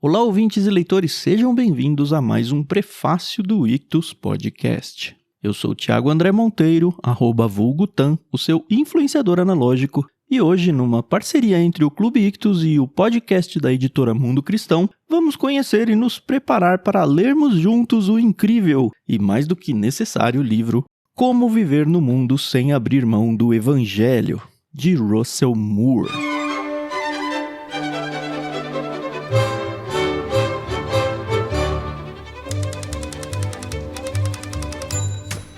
Olá, ouvintes e leitores, sejam bem-vindos a mais um prefácio do Ictus Podcast. Eu sou o Thiago André Monteiro, @vulgutan, o seu influenciador analógico, e hoje, numa parceria entre o Clube Ictus e o podcast da editora Mundo Cristão, vamos conhecer e nos preparar para lermos juntos o incrível e mais do que necessário livro Como Viver no Mundo Sem Abrir Mão do Evangelho, de Russell Moore.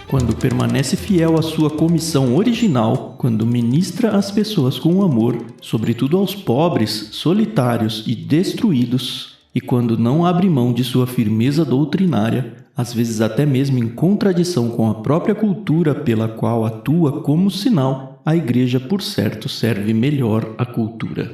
Quando permanece fiel à sua comissão original, quando ministra às pessoas com amor, sobretudo aos pobres, solitários e destruídos, e quando não abre mão de sua firmeza doutrinária, às vezes até mesmo em contradição com a própria cultura pela qual atua como sinal, a igreja, por certo, serve melhor à cultura.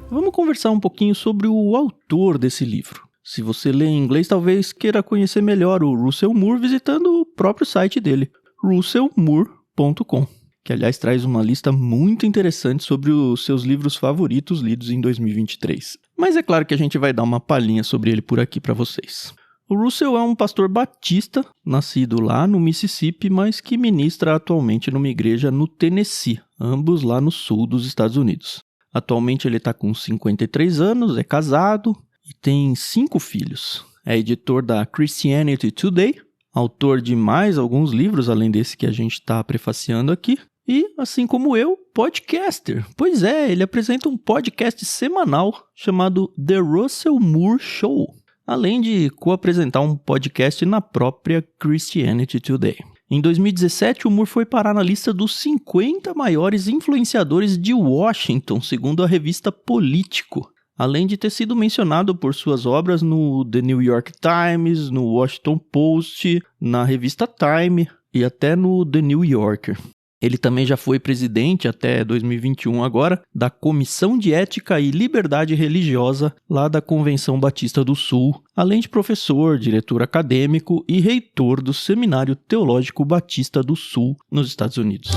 Vamos conversar um pouquinho sobre o autor desse livro. Se você lê em inglês, talvez queira conhecer melhor o Russell Moore visitando o próprio site dele, russellmoore.com, que aliás traz uma lista muito interessante sobre os seus livros favoritos lidos em 2023. Mas é claro que a gente vai dar uma palhinha sobre ele por aqui para vocês. O Russell é um pastor batista, nascido lá no Mississippi, mas que ministra atualmente numa igreja no Tennessee, ambos lá no sul dos Estados Unidos. Atualmente ele está com 53 anos, é casado e tem 5 filhos. É editor da Christianity Today, autor de mais alguns livros, além desse que a gente está prefaciando aqui. E, assim como eu, podcaster. Pois é, ele apresenta um podcast semanal chamado The Russell Moore Show, além de co-apresentar um podcast na própria Christianity Today. Em 2017, o Moore foi parar na lista dos 50 maiores influenciadores de Washington, segundo a revista Político, além de ter sido mencionado por suas obras no The New York Times, no Washington Post, na revista Time e até no The New Yorker. Ele também já foi presidente, até 2021 agora, da Comissão de Ética e Liberdade Religiosa, lá da Convenção Batista do Sul, além de professor, diretor acadêmico e reitor do Seminário Teológico Batista do Sul, nos Estados Unidos.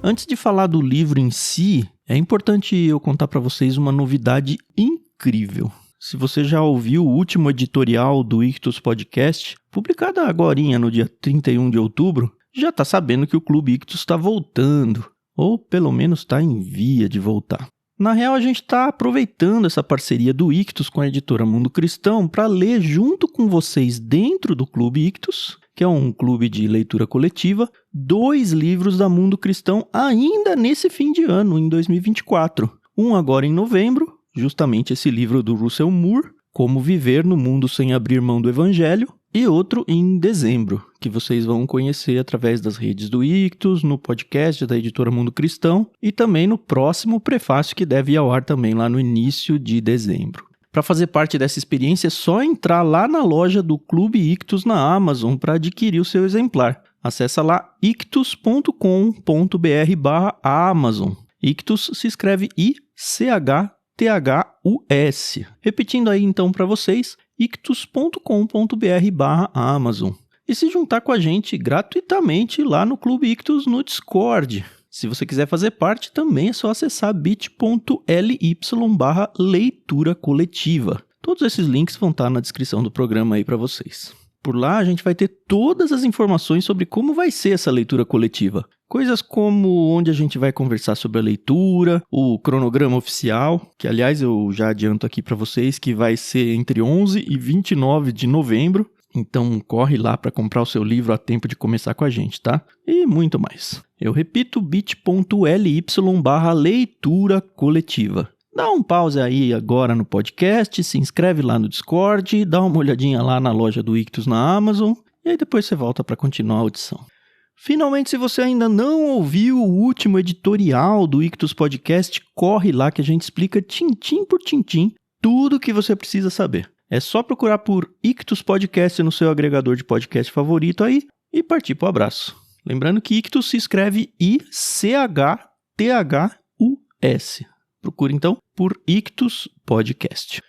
Antes de falar do livro em si, é importante eu contar para vocês uma novidade incrível. Se você já ouviu o último editorial do Ictus Podcast, publicado agorinha no dia 31 de outubro, já está sabendo que o Clube Ictus está voltando, ou pelo menos está em via de voltar. Na real, a gente está aproveitando essa parceria do Ictus com a editora Mundo Cristão para ler junto com vocês dentro do Clube Ictus, que é um clube de leitura coletiva, 2 livros da Mundo Cristão ainda nesse fim de ano, em 2024. Um agora em novembro, justamente esse livro do Russell Moore, Como Viver no Mundo Sem Abrir Mão do Evangelho, e outro em dezembro, que vocês vão conhecer através das redes do Ictus, no podcast da editora Mundo Cristão e também no próximo prefácio que deve ir ao ar também lá no início de dezembro. Para fazer parte dessa experiência é só entrar lá na loja do Clube Ictus na Amazon para adquirir o seu exemplar. Acesse lá ictus.com.br/Amazon. Ictus se escreve ICHTHUS. Repetindo aí então para vocês, ictus.com.br/Amazon. E se juntar com a gente gratuitamente lá no Clube Ictus no Discord. Se você quiser fazer parte, também é só acessar bit.ly/leitura coletiva. Todos esses links vão estar na descrição do programa aí para vocês. Por lá a gente vai ter todas as informações sobre como vai ser essa leitura coletiva. Coisas como onde a gente vai conversar sobre a leitura, o cronograma oficial, que aliás eu já adianto aqui para vocês que vai ser entre 11 e 29 de novembro. Então corre lá para comprar o seu livro a tempo de começar com a gente, tá? E muito mais. Eu repito, bit.ly/leitura coletiva. Dá um pause aí agora no podcast, se inscreve lá no Discord, dá uma olhadinha lá na loja do Ictus na Amazon e aí depois você volta para continuar a audição. Finalmente, se você ainda não ouviu o último editorial do Ictus Podcast, corre lá que a gente explica tintim por tintim tudo o que você precisa saber. É só procurar por Ictus Podcast no seu agregador de podcast favorito aí e partir pro abraço. Lembrando que Ictus se escreve ICHTHUS. Procure então por Ictus Podcast.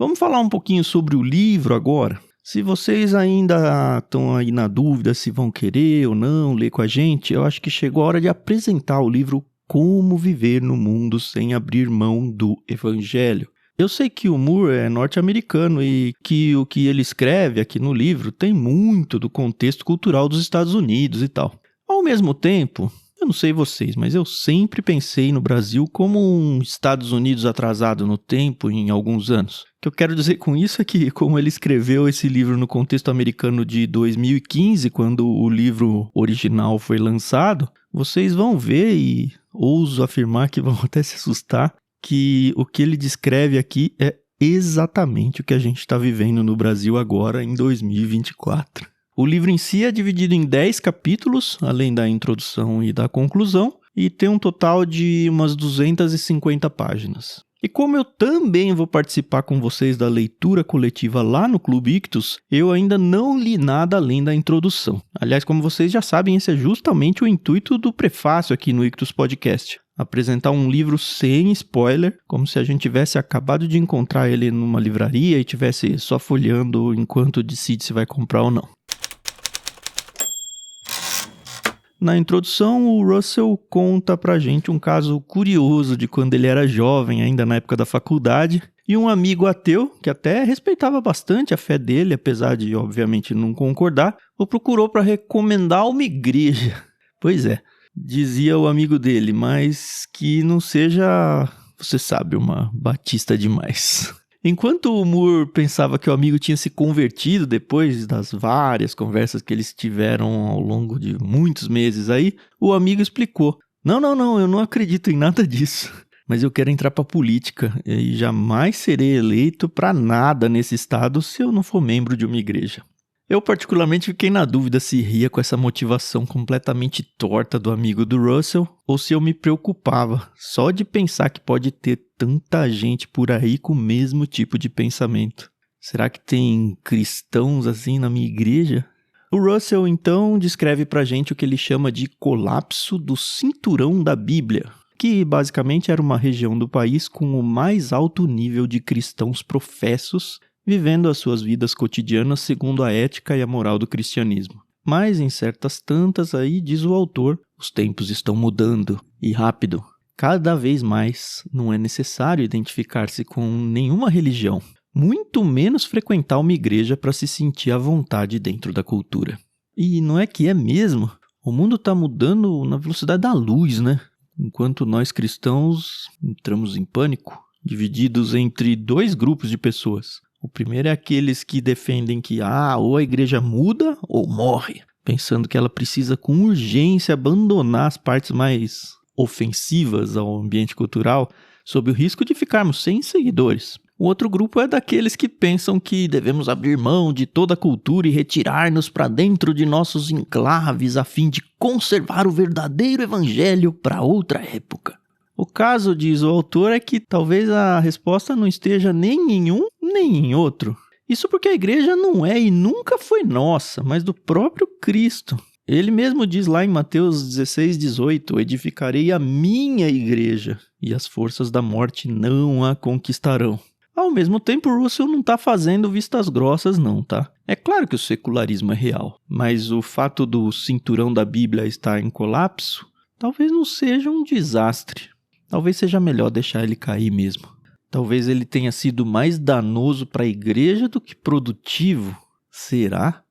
Vamos falar um pouquinho sobre o livro agora? Se vocês ainda estão aí na dúvida se vão querer ou não ler com a gente, eu acho que chegou a hora de apresentar o livro Como Viver no Mundo Sem Abrir Mão do Evangelho. Eu sei que o Moore é norte-americano e que o que ele escreve aqui no livro tem muito do contexto cultural dos Estados Unidos e tal. Ao mesmo tempo, eu não sei vocês, mas eu sempre pensei no Brasil como um Estados Unidos atrasado no tempo em alguns anos. O que eu quero dizer com isso é que, como ele escreveu esse livro no contexto americano de 2015, quando o livro original foi lançado, vocês vão ver e ouso afirmar que vão até se assustar, que o que ele descreve aqui é exatamente o que a gente está vivendo no Brasil agora em 2024. O livro em si é dividido em 10 capítulos, além da introdução e da conclusão, e tem um total de umas 250 páginas. E como eu também vou participar com vocês da leitura coletiva lá no Clube Ictus, eu ainda não li nada além da introdução. Aliás, como vocês já sabem, esse é justamente o intuito do prefácio aqui no Ictus Podcast. Apresentar um livro sem spoiler, como se a gente tivesse acabado de encontrar ele numa livraria e tivesse só folheando enquanto decide se vai comprar ou não. Na introdução, o Russell conta pra gente um caso curioso de quando ele era jovem, ainda na época da faculdade, e um amigo ateu, que até respeitava bastante a fé dele, apesar de, obviamente, não concordar, o procurou para recomendar uma igreja. Pois é, dizia o amigo dele, mas que não seja, você sabe, uma batista demais. Enquanto o Moore pensava que o amigo tinha se convertido depois das várias conversas que eles tiveram ao longo de muitos meses aí, o amigo explicou: Não, eu não acredito em nada disso. Mas eu quero entrar pra política e jamais serei eleito pra nada nesse estado se eu não for membro de uma igreja. Eu particularmente fiquei na dúvida se ria com essa motivação completamente torta do amigo do Russell ou se eu me preocupava só de pensar que pode ter tanta gente por aí com o mesmo tipo de pensamento. Será que tem cristãos assim na minha igreja? O Russell então descreve pra gente o que ele chama de colapso do cinturão da Bíblia, que basicamente era uma região do país com o mais alto nível de cristãos professos vivendo as suas vidas cotidianas segundo a ética e a moral do cristianismo. Mas em certas tantas aí, diz o autor, os tempos estão mudando, e rápido. Cada vez mais não é necessário identificar-se com nenhuma religião, muito menos frequentar uma igreja para se sentir à vontade dentro da cultura. E não é que é mesmo? O mundo está mudando na velocidade da luz, né? Enquanto nós cristãos entramos em pânico, divididos entre 2 grupos de pessoas. O primeiro é aqueles que defendem que ou a igreja muda ou morre, pensando que ela precisa com urgência abandonar as partes mais ofensivas ao ambiente cultural, sob o risco de ficarmos sem seguidores. O outro grupo é daqueles que pensam que devemos abrir mão de toda a cultura e retirar-nos para dentro de nossos enclaves a fim de conservar o verdadeiro evangelho para outra época. O caso, diz o autor, é que talvez a resposta não esteja nem em um nem em outro. Isso porque a igreja não é e nunca foi nossa, mas do próprio Cristo. Ele mesmo diz lá em Mateus 16:18, edificarei a minha igreja e as forças da morte não a conquistarão. Ao mesmo tempo, o Russell não está fazendo vistas grossas não, tá? É claro que o secularismo é real, mas o fato do cinturão da Bíblia estar em colapso talvez não seja um desastre. Talvez seja melhor deixar ele cair mesmo. Talvez ele tenha sido mais danoso para a igreja do que produtivo. Será?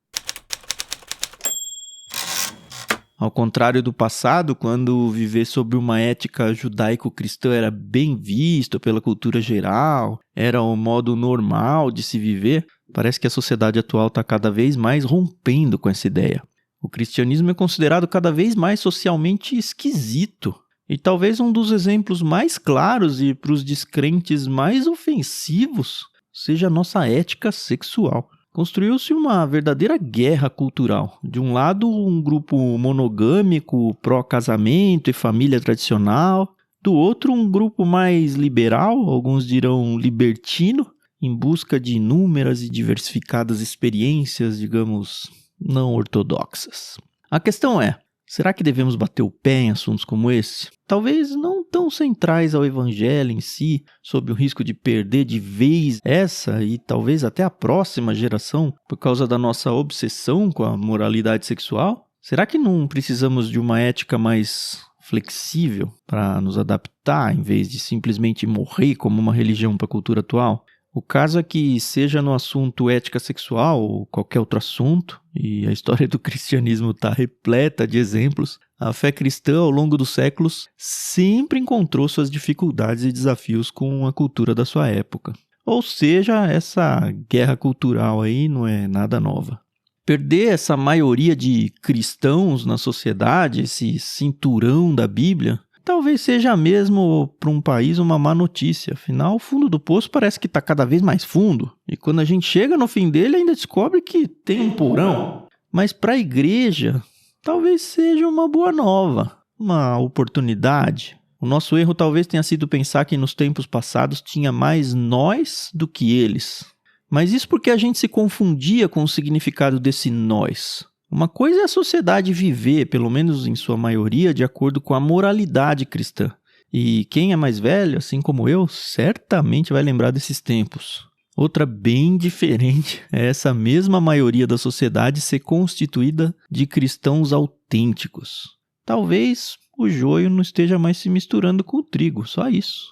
Ao contrário do passado, quando viver sob uma ética judaico-cristã era bem visto pela cultura geral, era o modo normal de se viver, parece que a sociedade atual está cada vez mais rompendo com essa ideia. O cristianismo é considerado cada vez mais socialmente esquisito. E talvez um dos exemplos mais claros e para os descrentes mais ofensivos seja a nossa ética sexual. Construiu-se uma verdadeira guerra cultural. De um lado, um grupo monogâmico, pró-casamento e família tradicional. Do outro, um grupo mais liberal, alguns dirão libertino, em busca de inúmeras e diversificadas experiências, digamos, não ortodoxas. A questão é, Será que devemos bater o pé em assuntos como esse? Talvez não tão centrais ao evangelho em si, sob o risco de perder de vez essa e talvez até a próxima geração por causa da nossa obsessão com a moralidade sexual? Será que não precisamos de uma ética mais flexível para nos adaptar em vez de simplesmente morrer como uma religião para a cultura atual? O caso é que, seja no assunto ética sexual ou qualquer outro assunto, e a história do cristianismo está repleta de exemplos, a fé cristã ao longo dos séculos sempre encontrou suas dificuldades e desafios com a cultura da sua época. Ou seja, essa guerra cultural aí não é nada nova. Perder essa maioria de cristãos na sociedade, esse cinturão da Bíblia, talvez seja mesmo para um país uma má notícia. Afinal, o fundo do poço parece que está cada vez mais fundo. E quando a gente chega no fim dele, ainda descobre que tem um porão. Mas para a igreja, talvez seja uma boa nova, uma oportunidade. O nosso erro talvez tenha sido pensar que nos tempos passados tinha mais nós do que eles. Mas isso porque a gente se confundia com o significado desse nós. Uma coisa é a sociedade viver, pelo menos em sua maioria, de acordo com a moralidade cristã. E quem é mais velho, assim como eu, certamente vai lembrar desses tempos. Outra bem diferente é essa mesma maioria da sociedade ser constituída de cristãos autênticos. Talvez o joio não esteja mais se misturando com o trigo, só isso.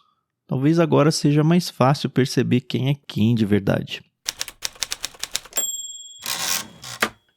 Talvez agora seja mais fácil perceber quem é quem de verdade.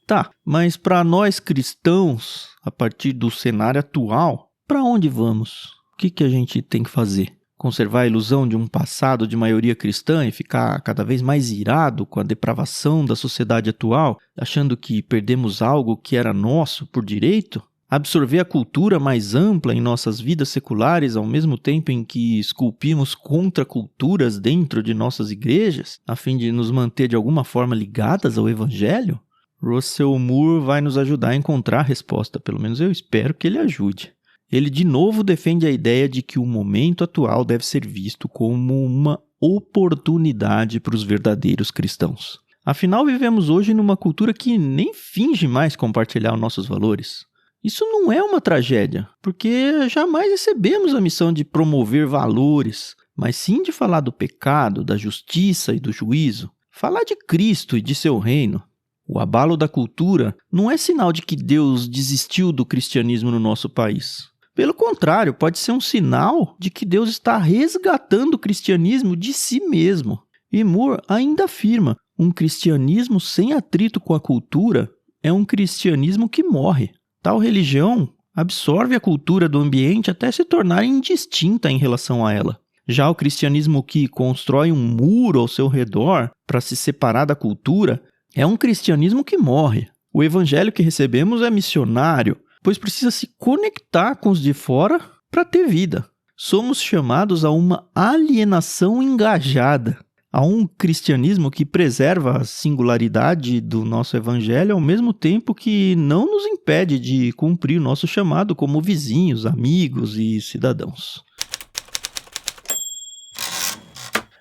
Tá, mas para nós cristãos, a partir do cenário atual, para onde vamos? O que a gente tem que fazer? Conservar a ilusão de um passado de maioria cristã e ficar cada vez mais irado com a depravação da sociedade atual, achando que perdemos algo que era nosso por direito? Absorver a cultura mais ampla em nossas vidas seculares ao mesmo tempo em que esculpimos contraculturas dentro de nossas igrejas, a fim de nos manter de alguma forma ligadas ao evangelho? Russell Moore vai nos ajudar a encontrar a resposta, pelo menos eu espero que ele ajude. Ele de novo defende a ideia de que o momento atual deve ser visto como uma oportunidade para os verdadeiros cristãos. Afinal, vivemos hoje numa cultura que nem finge mais compartilhar os nossos valores. Isso não é uma tragédia, porque jamais recebemos a missão de promover valores, mas sim de falar do pecado, da justiça e do juízo, falar de Cristo e de seu reino. O abalo da cultura não é sinal de que Deus desistiu do cristianismo no nosso país. Pelo contrário, pode ser um sinal de que Deus está resgatando o cristianismo de si mesmo. E Moore ainda afirma, um cristianismo sem atrito com a cultura é um cristianismo que morre. Tal religião absorve a cultura do ambiente até se tornar indistinta em relação a ela. Já o cristianismo que constrói um muro ao seu redor para se separar da cultura é um cristianismo que morre. O evangelho que recebemos é missionário, pois precisa se conectar com os de fora para ter vida. Somos chamados a uma alienação engajada, a um cristianismo que preserva a singularidade do nosso evangelho ao mesmo tempo que não nos impede de cumprir o nosso chamado como vizinhos, amigos e cidadãos.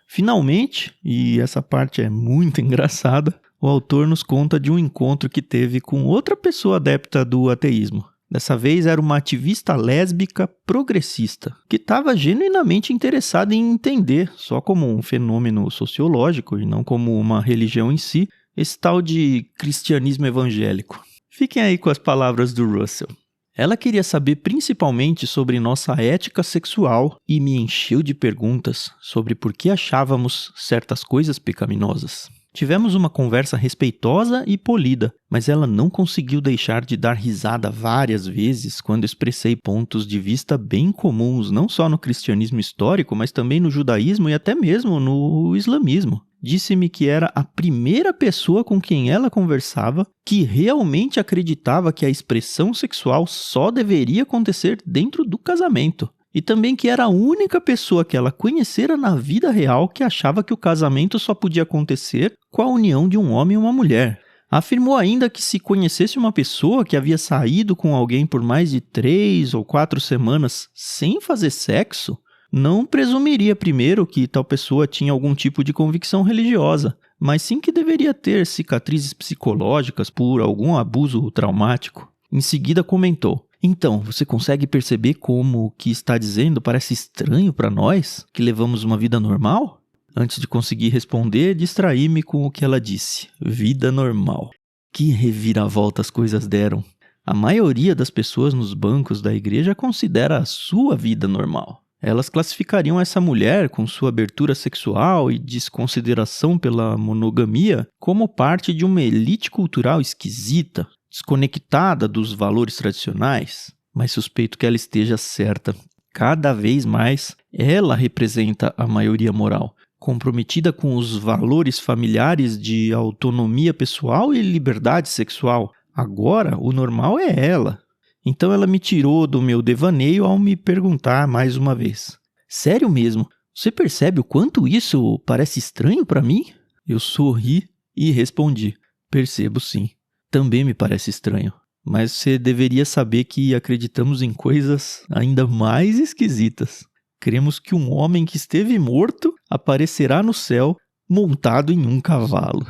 Finalmente, e essa parte é muito engraçada, o autor nos conta de um encontro que teve com outra pessoa adepta do ateísmo. Dessa vez era uma ativista lésbica progressista, que estava genuinamente interessada em entender, só como um fenômeno sociológico e não como uma religião em si, esse tal de cristianismo evangélico. Fiquem aí com as palavras do Russell. Ela queria saber principalmente sobre nossa ética sexual e me encheu de perguntas sobre por que achávamos certas coisas pecaminosas. Tivemos uma conversa respeitosa e polida, mas ela não conseguiu deixar de dar risada várias vezes quando expressei pontos de vista bem comuns, não só no cristianismo histórico, mas também no judaísmo e até mesmo no islamismo. Disse-me que era a primeira pessoa com quem ela conversava que realmente acreditava que a expressão sexual só deveria acontecer dentro do casamento. E também que era a única pessoa que ela conhecera na vida real que achava que o casamento só podia acontecer com a união de um homem e uma mulher. Afirmou ainda que se conhecesse uma pessoa que havia saído com alguém por mais de 3 ou 4 semanas sem fazer sexo, não presumiria primeiro que tal pessoa tinha algum tipo de convicção religiosa, mas sim que deveria ter cicatrizes psicológicas por algum abuso traumático. Em seguida comentou: Então, você consegue perceber como o que está dizendo parece estranho para nós, que levamos uma vida normal? Antes de conseguir responder, distraí-me com o que ela disse. Vida normal. Que reviravolta as coisas deram. A maioria das pessoas nos bancos da igreja considera a sua vida normal. Elas classificariam essa mulher, com sua abertura sexual e desconsideração pela monogamia, como parte de uma elite cultural esquisita, desconectada dos valores tradicionais. Mas suspeito que ela esteja certa. Cada vez mais, ela representa a maioria moral, comprometida com os valores familiares de autonomia pessoal e liberdade sexual. Agora, o normal é ela. Então ela me tirou do meu devaneio ao me perguntar mais uma vez. Sério mesmo? Você percebe o quanto isso parece estranho para mim? Eu sorri e respondi. Percebo sim. Também me parece estranho. Mas você deveria saber que acreditamos em coisas ainda mais esquisitas. Cremos que um homem que esteve morto aparecerá no céu montado em um cavalo.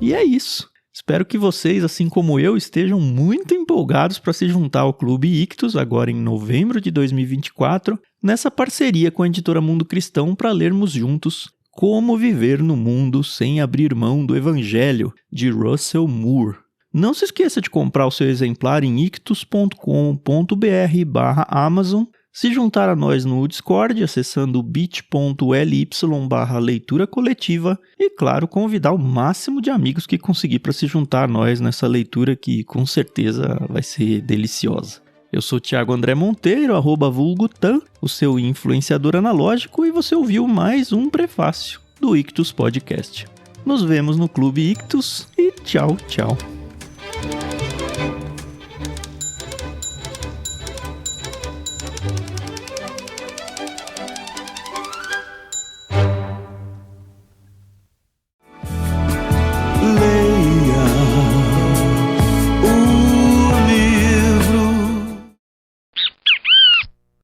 E é isso. Espero que vocês, assim como eu, estejam muito empolgados para se juntar ao Clube Ictus, agora em novembro de 2024, nessa parceria com a editora Mundo Cristão para lermos juntos Como Viver no Mundo Sem Abrir Mão do Evangelho, de Russell Moore. Não se esqueça de comprar o seu exemplar em ictus.com.br/Amazon, se juntar a nós no Discord, acessando bit.ly/leitura coletiva e, claro, convidar o máximo de amigos que conseguir para se juntar a nós nessa leitura que com certeza vai ser deliciosa. Eu sou Thiago André Monteiro, @vulgutan, o seu influenciador analógico, e você ouviu mais um prefácio do Ictus Podcast. Nos vemos no Clube Ictus e tchau, tchau.